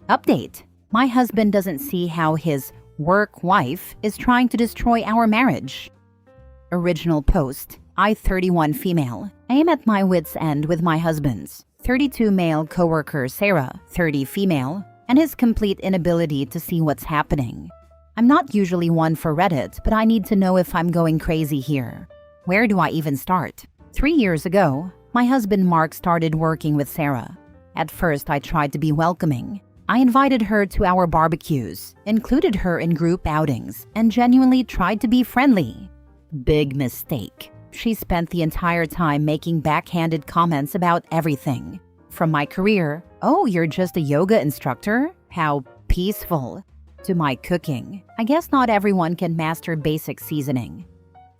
Update. My husband doesn't see how his work wife is trying to destroy our marriage. Original post. I, 31 female. I am at my wit's end with my husband's 32 male coworker Sarah, 30 female, and his complete inability to see what's happening. I'm not usually one for Reddit, but I need to know if I'm going crazy here. Where do I even start? 3 years ago, my husband Mark started working with Sarah. At first, I tried to be welcoming. I invited her to our barbecues, included her in group outings, and genuinely tried to be friendly. Big mistake. She spent the entire time making backhanded comments about everything. From my career, "Oh, you're just a yoga instructor? How peaceful," to my cooking. I guess not everyone can master basic seasoning.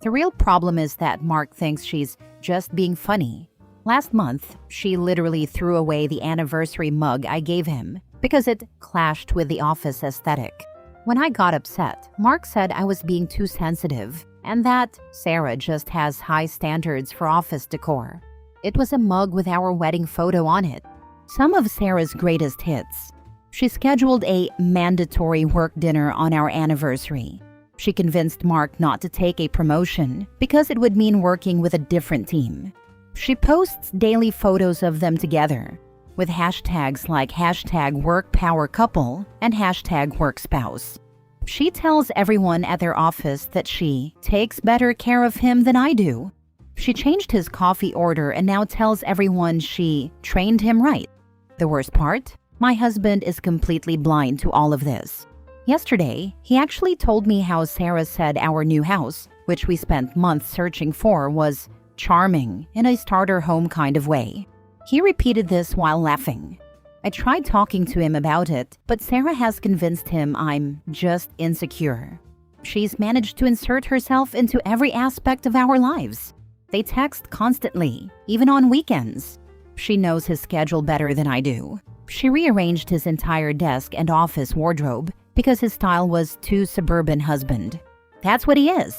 The real problem is that Mark thinks she's just being funny. Last month, she literally threw away the anniversary mug I gave him because it clashed with the office aesthetic. When I got upset, Mark said I was being too sensitive and that Sarah just has high standards for office decor. It was a mug with our wedding photo on it. Some of Sarah's greatest hits. She scheduled a mandatory work dinner on our anniversary. She convinced Mark not to take a promotion because it would mean working with a different team. She posts daily photos of them together with hashtags like #workpowercouple and #workspouse. She tells everyone at their office that she takes better care of him than I do. She changed his coffee order and now tells everyone she trained him right. The worst part? My husband is completely blind to all of this. Yesterday, he actually told me how Sarah said our new house, which we spent months searching for, was charming in a starter home kind of way. He repeated this while laughing. I tried talking to him about it, but Sarah has convinced him I'm just insecure. She's managed to insert herself into every aspect of our lives. They text constantly, even on weekends. She knows his schedule better than I do. She rearranged his entire desk and office wardrobe because his style was too suburban husband. That's what he is.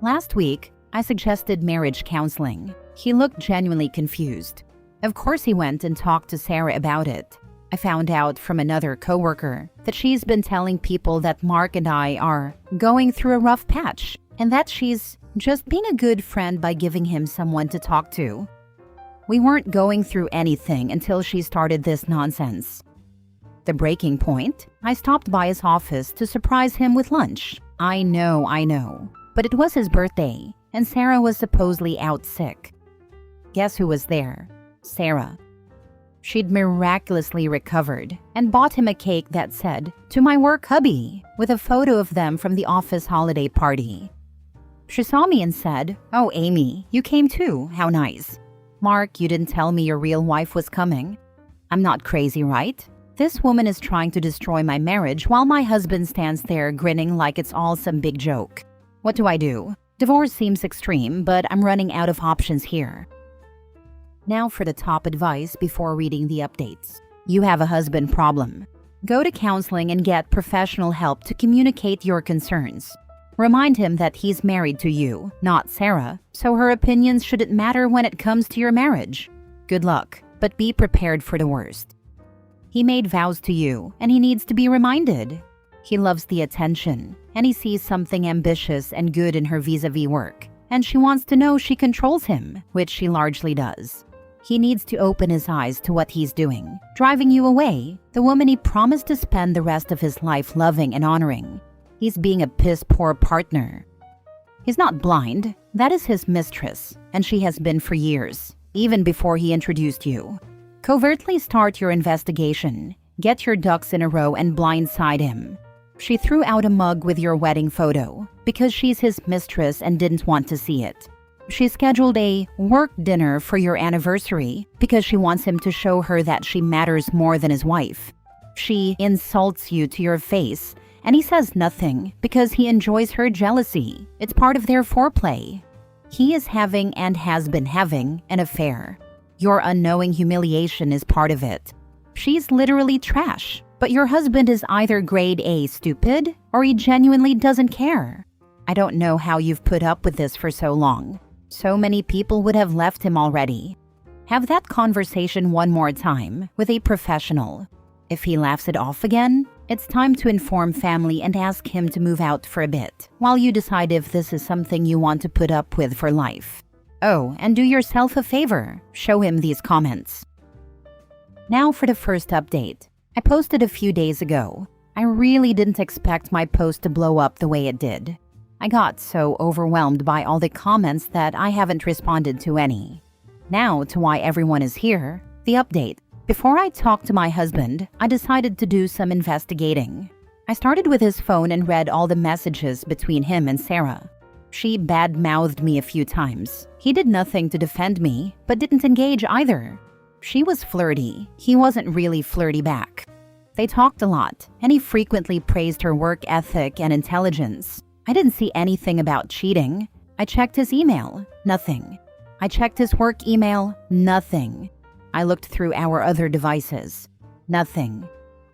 Last week, I suggested marriage counseling. He looked genuinely confused. Of course, he went and talked to Sarah about it. I found out from another coworker that she's been telling people that Mark and I are going through a rough patch and that she's just being a good friend by giving him someone to talk to. We weren't going through anything until she started this nonsense. The breaking point? I stopped by his office to surprise him with lunch. I know. But it was his birthday, and Sarah was supposedly out sick. Guess who was there? Sarah. She'd miraculously recovered and bought him a cake that said, "To my work hubby," with a photo of them from the office holiday party. She saw me and said, "Oh, Amy, you came too. How nice. Mark, you didn't tell me your real wife was coming." I'm not crazy, right? This woman is trying to destroy my marriage while my husband stands there grinning like it's all some big joke. What do I do? Divorce seems extreme, but I'm running out of options here. Now for the top advice before reading the updates. You have a husband problem. Go to counseling and get professional help to communicate your concerns. Remind him that he's married to you, not Sarah, so her opinions shouldn't matter when it comes to your marriage. Good luck, but be prepared for the worst. He made vows to you, and he needs to be reminded. He loves the attention, and he sees something ambitious and good in her vis-a-vis work, and she wants to know she controls him, which she largely does. He needs to open his eyes to what he's doing, driving you away, the woman he promised to spend the rest of his life loving and honoring. He's being a piss-poor partner. He's not blind. That is his mistress, and she has been for years, even before he introduced you. Covertly start your investigation. Get your ducks in a row and blindside him. She threw out a mug with your wedding photo because she's his mistress and didn't want to see it. She scheduled a work dinner for your anniversary because she wants him to show her that she matters more than his wife. She insults you to your face, and he says nothing because he enjoys her jealousy. It's part of their foreplay. He is having and has been having an affair. Your unknowing humiliation is part of it. She's literally trash, but your husband is either grade A stupid or he genuinely doesn't care. I don't know how you've put up with this for so long. So many people would have left him already. Have that conversation one more time with a professional. If he laughs it off again, it's time to inform family and ask him to move out for a bit while you decide if this is something you want to put up with for life. Oh, and do yourself a favor, show him these comments. Now for the first update. I posted a few days ago. I really didn't expect my post to blow up the way it did. I got so overwhelmed by all the comments that I haven't responded to any. Now to why everyone is here, the update. Before I talked to my husband, I decided to do some investigating. I started with his phone and read all the messages between him and Sarah. She bad-mouthed me a few times. He did nothing to defend me, but didn't engage either. She was flirty. He wasn't really flirty back. They talked a lot, and he frequently praised her work ethic and intelligence. I didn't see anything about cheating. I checked his email. Nothing. I checked his work email. Nothing. I looked through our other devices. Nothing.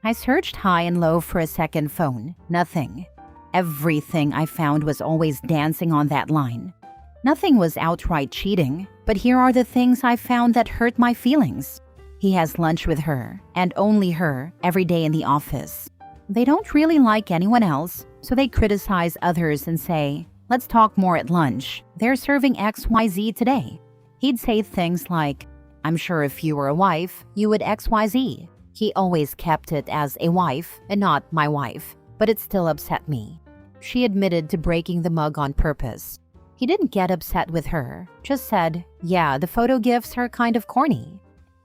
I searched high and low for a second phone. Nothing. Everything I found was always dancing on that line. Nothing was outright cheating, but here are the things I found that hurt my feelings. He has lunch with her, and only her, every day in the office. They don't really like anyone else, so they criticize others and say, "Let's talk more at lunch. They're serving XYZ today." He'd say things like, "I'm sure if you were a wife, you would XYZ." He always kept it as a wife and not my wife, but it still upset me. She admitted to breaking the mug on purpose. He didn't get upset with her, just said, "Yeah, the photo gifts are kind of corny."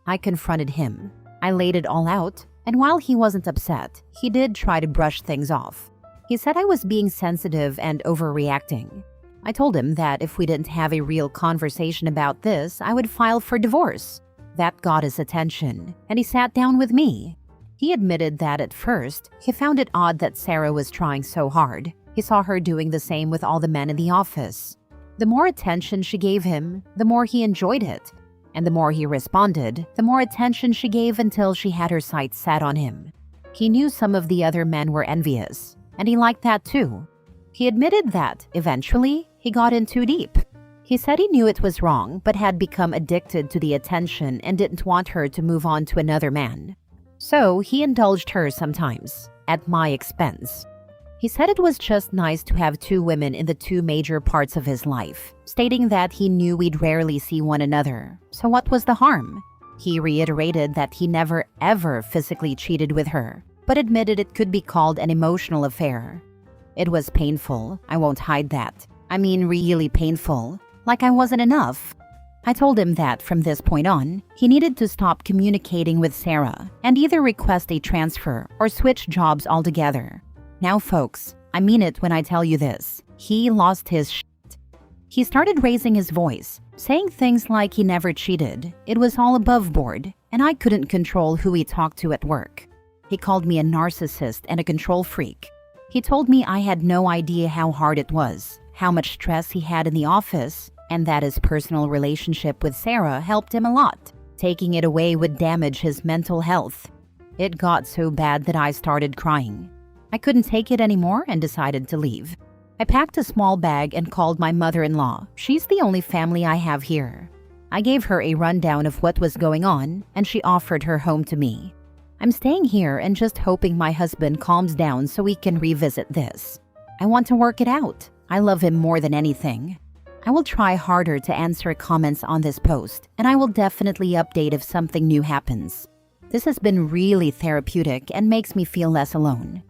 I confronted him. I laid it all out, and while he wasn't upset, he did try to brush things off. He said I was being sensitive and overreacting. I told him that if we didn't have a real conversation about this, I would file for divorce. That got his attention, and he sat down with me. He admitted that at first, he found it odd that Sarah was trying so hard. He saw her doing the same with all the men in the office. The more attention she gave him, the more he enjoyed it. And the more he responded, the more attention she gave until she had her sights set on him. He knew some of the other men were envious, and he liked that too. He admitted that, eventually, he got in too deep. He said he knew it was wrong, but had become addicted to the attention and didn't want her to move on to another man. So he indulged her sometimes, at my expense. He said it was just nice to have two women in the two major parts of his life, stating that he knew we'd rarely see one another. So what was the harm? He reiterated that he never ever physically cheated with her, but admitted it could be called an emotional affair. It was painful, I won't hide that. I mean really painful, like I wasn't enough. I told him that from this point on, he needed to stop communicating with Sarah and either request a transfer or switch jobs altogether. Now folks, I mean it when I tell you this. He lost his shit. He started raising his voice, saying things like he never cheated. It was all above board, and I couldn't control who he talked to at work. He called me a narcissist and a control freak. He told me I had no idea how hard it was, how much stress he had in the office, and that his personal relationship with Sarah helped him a lot. Taking it away would damage his mental health. It got so bad that I started crying. I couldn't take it anymore and decided to leave. I packed a small bag and called my mother-in-law. She's the only family I have here. I gave her a rundown of what was going on, and she offered her home to me. I'm staying here and just hoping my husband calms down so we can revisit this. I want to work it out. I love him more than anything. I will try harder to answer comments on this post, and I will definitely update if something new happens. This has been really therapeutic and makes me feel less alone.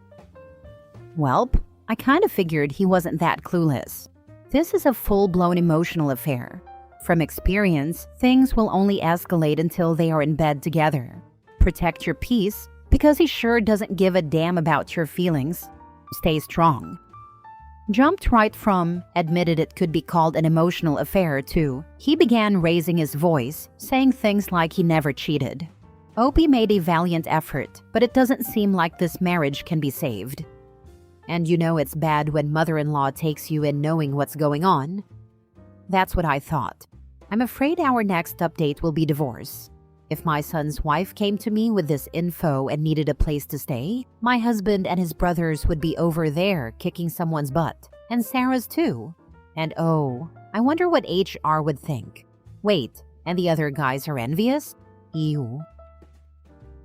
Welp, I kind of figured he wasn't that clueless. This is a full-blown emotional affair. From experience, things will only escalate until they are in bed together. Protect your peace, because he sure doesn't give a damn about your feelings. Stay strong. Jumped right from admitted it could be called an emotional affair to he began raising his voice, saying things like he never cheated. Opie made a valiant effort, but it doesn't seem like this marriage can be saved. And you know it's bad when mother-in-law takes you in knowing what's going on. That's what I thought. I'm afraid our next update will be divorce. If my son's wife came to me with this info and needed a place to stay, my husband and his brothers would be over there kicking someone's butt. And Sarah's too. And oh, I wonder what HR would think. Wait, and the other guys are envious? Ew.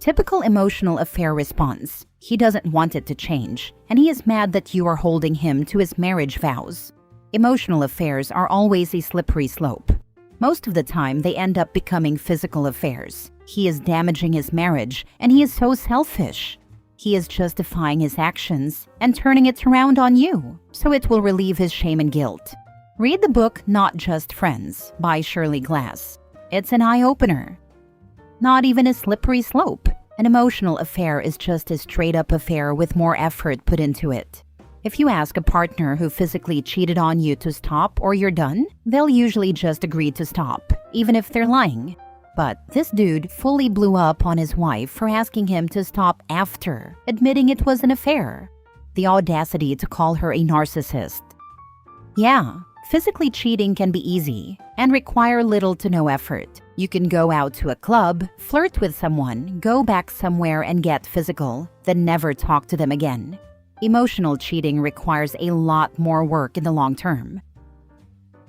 Typical emotional affair response. He doesn't want it to change, and he is mad that you are holding him to his marriage vows. Emotional affairs are always a slippery slope. Most of the time, they end up becoming physical affairs. He is damaging his marriage, and he is so selfish. He is justifying his actions and turning it around on you, so it will relieve his shame and guilt. Read the book Not Just Friends by Shirley Glass. It's an eye-opener. Not even a slippery slope. An emotional affair is just a straight-up affair with more effort put into it. If you ask a partner who physically cheated on you to stop or you're done, they'll usually just agree to stop, even if they're lying. But this dude fully blew up on his wife for asking him to stop after admitting it was an affair. The audacity to call her a narcissist. Yeah, physically cheating can be easy and require little to no effort. You can go out to a club, flirt with someone, go back somewhere and get physical, then never talk to them again. Emotional cheating requires a lot more work in the long term.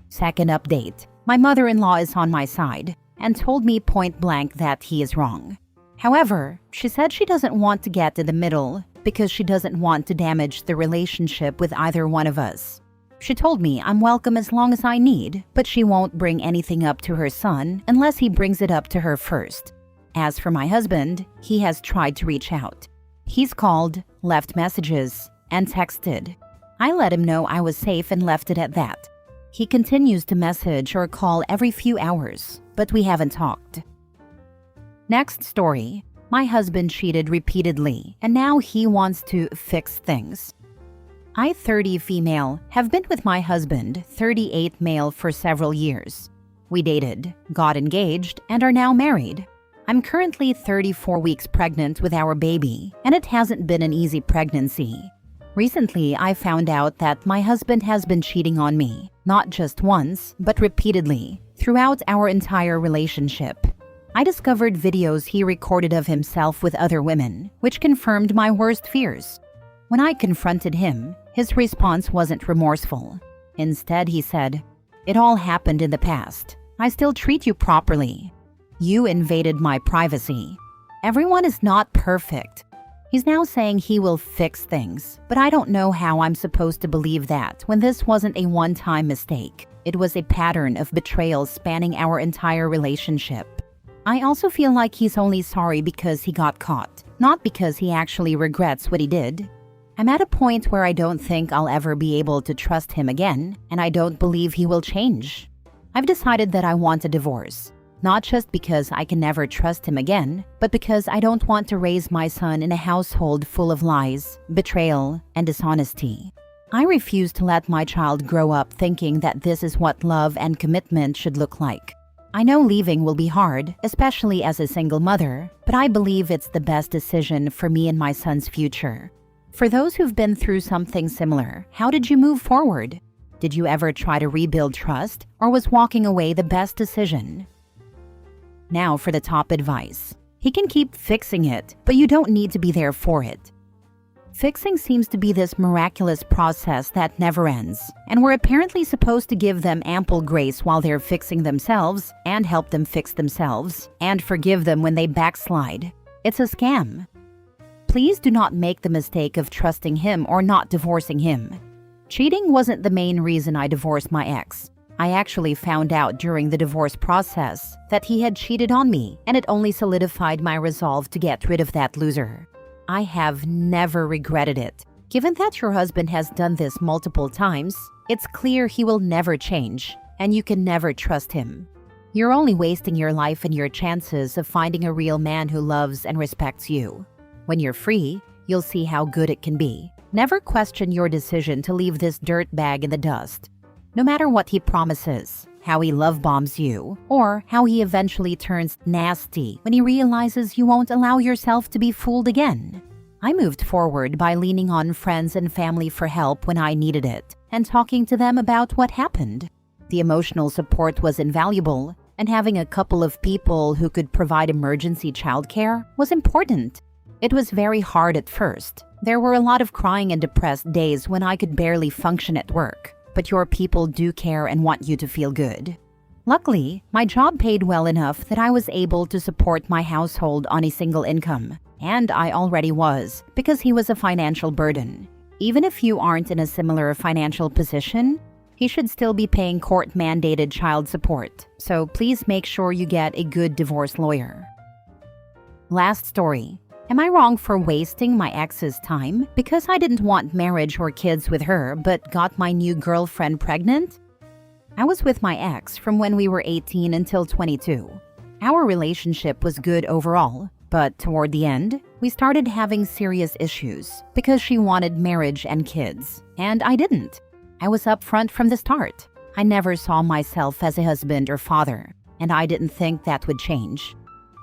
Second update. My mother-in-law is on my side and told me point blank that he is wrong. However, she said she doesn't want to get in the middle because she doesn't want to damage the relationship with either one of us. She told me I'm welcome as long as I need, but she won't bring anything up to her son unless he brings it up to her first. As for my husband, he has tried to reach out. He's called, left messages, and texted. I let him know I was safe and left it at that. He continues to message or call every few hours, but we haven't talked. Next story. My husband cheated repeatedly, and now he wants to fix things. I, 30 female, have been with my husband, 38 male, for several years. We dated, got engaged, and are now married. I'm currently 34 weeks pregnant with our baby, and it hasn't been an easy pregnancy. Recently, I found out that my husband has been cheating on me, not just once, but repeatedly, throughout our entire relationship. I discovered videos he recorded of himself with other women, which confirmed my worst fears. When I confronted him, his response wasn't remorseful. Instead, he said, "It all happened in the past. I still treat you properly. You invaded my privacy. Everyone is not perfect." He's now saying he will fix things, but I don't know how I'm supposed to believe that when this wasn't a one-time mistake. It was a pattern of betrayal spanning our entire relationship. I also feel like he's only sorry because he got caught, not because he actually regrets what he did. I'm at a point where I don't think I'll ever be able to trust him again, and I don't believe he will change. I've decided that I want a divorce, not just because I can never trust him again, but because I don't want to raise my son in a household full of lies, betrayal, and dishonesty. I refuse to let my child grow up thinking that this is what love and commitment should look like. I know leaving will be hard, especially as a single mother, but I believe it's the best decision for me and my son's future. For those who've been through something similar, how did you move forward? Did you ever try to rebuild trust, or was walking away the best decision? Now for the top advice. He can keep fixing it, but you don't need to be there for it. Fixing seems to be this miraculous process that never ends, and we're apparently supposed to give them ample grace while they're fixing themselves, and help them fix themselves, and forgive them when they backslide. It's a scam. Please do not make the mistake of trusting him or not divorcing him. Cheating wasn't the main reason I divorced my ex. I actually found out during the divorce process that he had cheated on me, and it only solidified my resolve to get rid of that loser. I have never regretted it. Given that your husband has done this multiple times, it's clear he will never change, and you can never trust him. You're only wasting your life and your chances of finding a real man who loves and respects you. When you're free, you'll see how good it can be. Never question your decision to leave this dirtbag in the dust. No matter what he promises, how he love bombs you, or how he eventually turns nasty when he realizes you won't allow yourself to be fooled again. I moved forward by leaning on friends and family for help when I needed it, and talking to them about what happened. The emotional support was invaluable, and having a couple of people who could provide emergency childcare was important. It was very hard at first. There were a lot of crying and depressed days when I could barely function at work. But your people do care and want you to feel good. Luckily, my job paid well enough that I was able to support my household on a single income, and I already was because he was a financial burden. Even if you aren't in a similar financial position, he should still be paying court-mandated child support, so please make sure you get a good divorce lawyer. Last story. Am I wrong for wasting my ex's time because I didn't want marriage or kids with her but got my new girlfriend pregnant? I was with my ex from when we were 18 until 22. Our relationship was good overall, but toward the end, we started having serious issues because she wanted marriage and kids, and I didn't. I was upfront from the start. I never saw myself as a husband or father, and I didn't think that would change.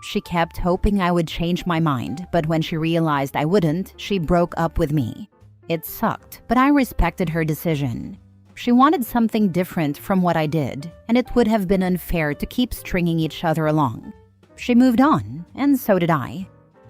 She kept hoping I would change my mind, but when she realized I wouldn't, she broke up with me. It sucked, but I respected her decision. She wanted something different from what I did, and it would have been unfair to keep stringing each other along. She moved on, and so did I.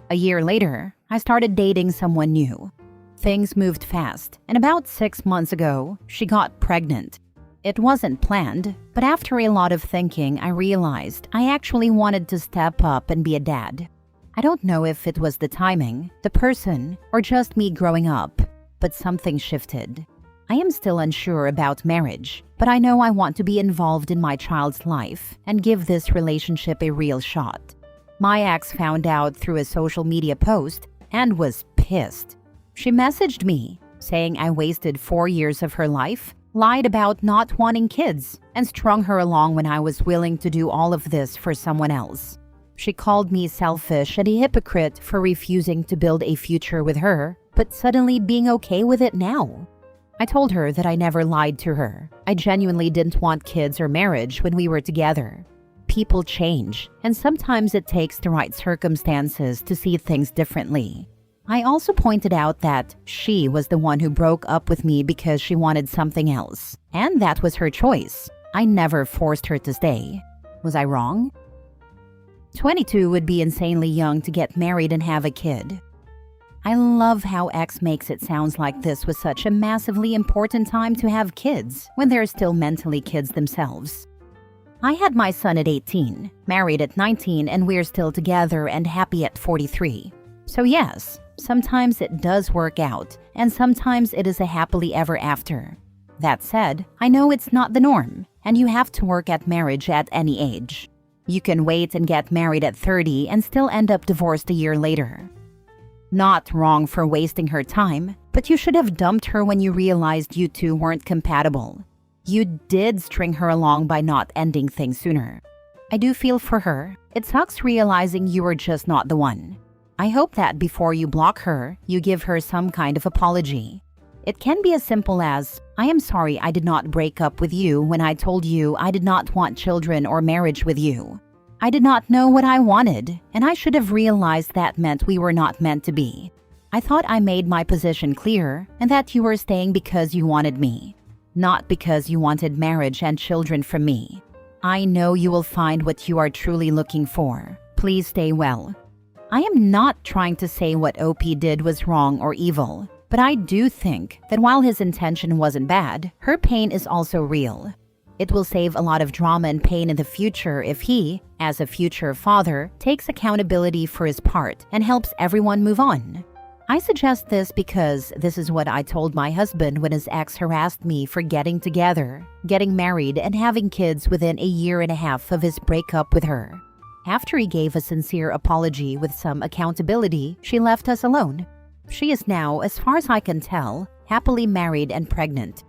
A year later, I started dating someone new. Things moved fast, and about 6 months ago, she got pregnant. It wasn't planned, but after a lot of thinking, I realized I actually wanted to step up and be a dad. I don't know if it was the timing, the person, or just me growing up, but something shifted. I am still unsure about marriage, but I know I want to be involved in my child's life and give this relationship a real shot. My ex found out through a social media post and was pissed. She messaged me, saying I wasted 4 years of her life, lied about not wanting kids, and strung her along when I was willing to do all of this for someone else. She called me selfish and a hypocrite for refusing to build a future with her, but suddenly being okay with it now. I told her that I never lied to her. I genuinely didn't want kids or marriage when we were together. People change, and sometimes it takes the right circumstances to see things differently. I also pointed out that she was the one who broke up with me because she wanted something else, and that was her choice. I never forced her to stay. Was I wrong? 22 would be insanely young to get married and have a kid. I love how X makes it sound like this was such a massively important time to have kids when they're still mentally kids themselves. I had my son at 18, married at 19, and we're still together and happy at 43. So yes, sometimes it does work out, and sometimes it is a happily ever after. That said, I know it's not the norm, and you have to work at marriage at any age. You can wait and get married at 30 and still end up divorced a year later. Not wrong for wasting her time, but you should have dumped her when you realized you two weren't compatible. You did string her along by not ending things sooner. I do feel for her. It sucks realizing you were just not the one. I hope that before you block her, you give her some kind of apology. It can be as simple as, I am sorry I did not break up with you when I told you I did not want children or marriage with you. I did not know what I wanted, and I should have realized that meant we were not meant to be. I thought I made my position clear and that you were staying because you wanted me, not because you wanted marriage and children from me. I know you will find what you are truly looking for. Please stay well. I am not trying to say what OP did was wrong or evil, but I do think that while his intention wasn't bad, her pain is also real. It will save a lot of drama and pain in the future if he, as a future father, takes accountability for his part and helps everyone move on. I suggest this because this is what I told my husband when his ex harassed me for getting together, getting married, and having kids within a year and a half of his breakup with her. After he gave a sincere apology with some accountability, she left us alone. She is now, as far as I can tell, happily married and pregnant.